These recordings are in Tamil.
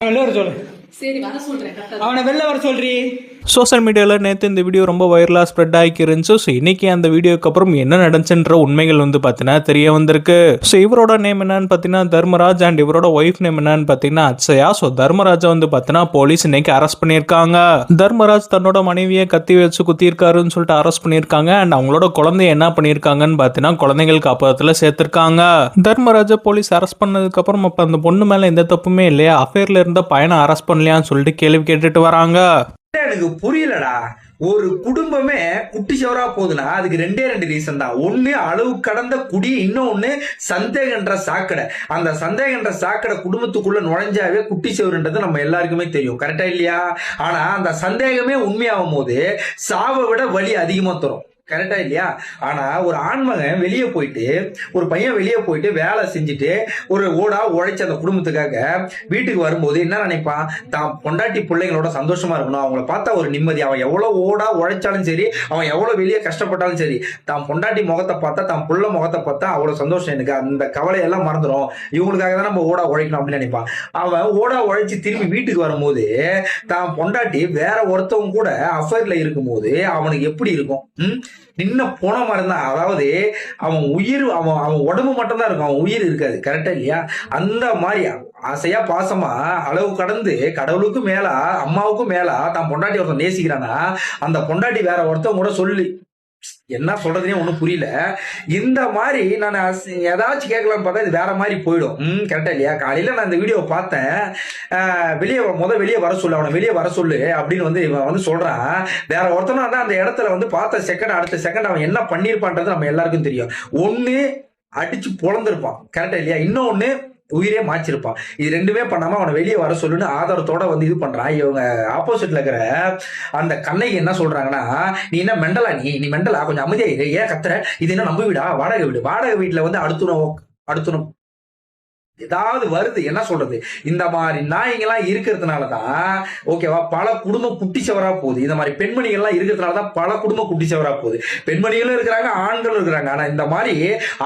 சொல்லு. சரி வர சொல்றேன். அவனை வெளில வர சொல்றீ. சோஷியல் மீடியாவில் நேற்று இந்த வீடியோ ரொம்ப வைரலாக ஸ்ப்ரெட் ஆகி இருந்துச்சு. ஸோ இன்றைக்கி அந்த வீடியோக்கு அப்புறம் என்ன நடந்துச்சுன்ற உண்மைகள் பார்த்தீங்கன்னா தெரிய வந்திருக்கு. ஸோ இவரோட நேம் என்னன்னு பார்த்தீங்கன்னா தர்மராஜ் அண்ட் இவரோட ஒய்ஃப் நேம் என்னன்னு பார்த்தீங்கன்னா அட்சயா. ஸோ தர்மராஜை பார்த்தீங்கன்னா போலீஸ் இன்னைக்கு அரெஸ்ட் பண்ணியிருக்காங்க. தர்மராஜ் தன்னோட மனைவியை கத்தி வச்சு குத்திருக்காருன்னு சொல்லிட்டு அரெஸ்ட் பண்ணியிருக்காங்க. அண்ட் அவங்களோட குழந்தைய என்ன பண்ணியிருக்காங்கன்னு பார்த்தீங்கன்னா குழந்தைகள் காப்பகத்தில் சேர்த்திருக்காங்க. தர்மராஜை போலீஸ் அரெஸ்ட் பண்ணதுக்கு அப்புறம் அப்போ அந்த பொண்ணு மேலே எந்த தப்புமே இல்லையா, அஃபேர்ல இருந்த பையனை அரெஸ்ட் பண்ணலையான்னு சொல்லிட்டு கேள்வி கேட்டுட்டு வராங்க. எனக்கு புரியலடா. ஒரு குடும்பமே குட்டி சவரா போகுதுன்னா அதுக்கு ரெண்டு ரீசன் தான். ஒண்ணு அளவு கடந்த குடி, இன்னொன்னு சந்தேகன்ற சாக்கடை. அந்த சந்தேகன்ற சாக்கடை குடும்பத்துக்குள்ள நுழைஞ்சாவே குட்டி சவருன்றது நம்ம எல்லாருக்குமே தெரியும், கரெக்டா இல்லையா? ஆனா அந்த சந்தேகமே உண்மையாகும் போது சாவை விட வலி அதிகமா தரும், கரெக்டா இல்லையா? ஆனா ஒரு ஆண்மகன் வெளியே போயிட்டு, ஒரு பையன் வெளியே போயிட்டு வேலை செஞ்சுட்டு ஒரு ஓடா உழைச்ச அந்த குடும்பத்துக்காக வீட்டுக்கு வரும்போது என்ன நினைப்பான்? தான் பொண்டாட்டி பிள்ளைங்களோட சந்தோஷமா இருக்கணும், அவங்கள பார்த்தா ஒரு நிம்மதி. அவன் எவ்வளவு ஓடா உழைச்சாலும் சரி, அவன் எவ்வளவு வெளியே கஷ்டப்பட்டாலும் சரி, தான் பொண்டாட்டி முகத்தை பார்த்தா, தான் புள்ள முகத்தை பார்த்தா அவ்வளவு சந்தோஷம். எனக்கு அந்த கவலையெல்லாம் மறந்துடும், இவங்களுக்காக தான் நம்ம ஓடா உழைக்கணும் அப்படின்னு நினைப்பான். அவன் ஓடா உழைச்சி திரும்பி வீட்டுக்கு வரும்போது தான் பொண்டாட்டி வேற ஒருத்தவங்க கூட அஃபேர்ல இருக்கும்போது அவனுக்கு எப்படி இருக்கும்? நின்ன போன மாதிரி தான். அதாவது அவன் உயிர், அவன் உடம்பு மட்டும் தான் இருக்கும், அவன் உயிர் இருக்காது, கரெக்டா இல்லையா? அந்த மாதிரி ஆசையா பாசமா அளவு கடந்து கடவுளுக்கும் மேலா அம்மாவுக்கும் மேலா தான் பொண்டாட்டி ஒருத்தன் நேசிக்கிறானா, அந்த பொண்டாட்டி வேற ஒருத்தவங்க கூட சொல்லி என்ன சொல்றதுனே ஒன்றும் புரியல. இந்த மாதிரி நான் ஏதாச்சும் கேட்கலான்னு பார்த்தா இது வேற மாதிரி போயிடும். கரெக்டா இல்லையா? காலையில நான் இந்த வீடியோ பார்த்தேன். வெளியே வர சொல்லு, அவனை வெளியே வர சொல்லு அப்படின்னு இவன் சொல்றான். வேற ஒருத்தனா தான் அந்த இடத்துல பார்த்த செகண்ட் அடுத்த செகண்ட் அவன் என்ன பண்ணிருப்பான்றது நம்ம எல்லாருக்கும் தெரியும். ஒண்ணு அடிச்சு பொழந்திருப்பான், கரெக்டா இல்லையா? இன்னொன்னு உயிரே மாச்சிருப்பான். இது ரெண்டுமே பண்ணாம அவனை வெளியே வர சொல்லுன்னு ஆதாரத்தோட இது பண்றான். இவங்க ஆப்போசிட்ல இருக்கிற அந்த கண்ணைக்கு என்ன சொல்றாங்கன்னா, நீ என்ன மெண்டலா, நீ மெண்டலா, கொஞ்சம் அமைதியா இரு, ஏன் கத்துற, இது என்ன நம்ப வீடா, வாடகை வீட்டுல அடுத்துணும் ஏதாவது வருது, என்ன சொல்றது? இந்த மாதிரி நாய்ங்கெல்லாம் இருக்கிறதுனாலதான் ஓகேவா பல குடும்பம் குட்டிச்சவரா போகுது. இந்த மாதிரி பெண்மணிகள்லாம் இருக்கிறதுனாலதான் பல குடும்பம் குட்டிச்சவரா போகுது. பெண்மணிகளும் இருக்கிறாங்க, ஆண்களும் இருக்கிறாங்க. ஆனா இந்த மாதிரி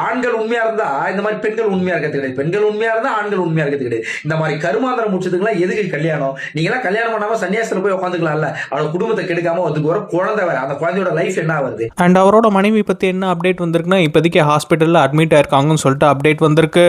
ஆண்கள் உண்மையா இருந்தா இந்த மாதிரி பெண்கள் உண்மையா இருக்கிறது கிடையாது, பெண்கள் உண்மையா இருந்தா ஆண்கள் உண்மையா இருக்கிறது கிடையாது. இந்த மாதிரி கருமாந்திரம் முடிச்சதுக்கெல்லாம் எதுக்கு கல்யாணம்? நீங்களாம் கல்யாணம் பண்ணாம சன்னியாசத்துல போய் உட்காந்துக்கலாம்ல, அவரோட குடும்பத்தை கெடுக்காம அதுக்கு ஒரு குழந்தை வேற, அந்த குழந்தையோட லைஃப் என்ன வருது? அண்ட் அவரோட மனைவி பத்தி என்ன அப்டேட் வந்திருக்குன்னா, இப்போதைக்கு ஹாஸ்பிட்டல்ல அட்மிட் ஆயிருக்காங்கன்னு சொல்லிட்டு அப்டேட் வந்திருக்கு.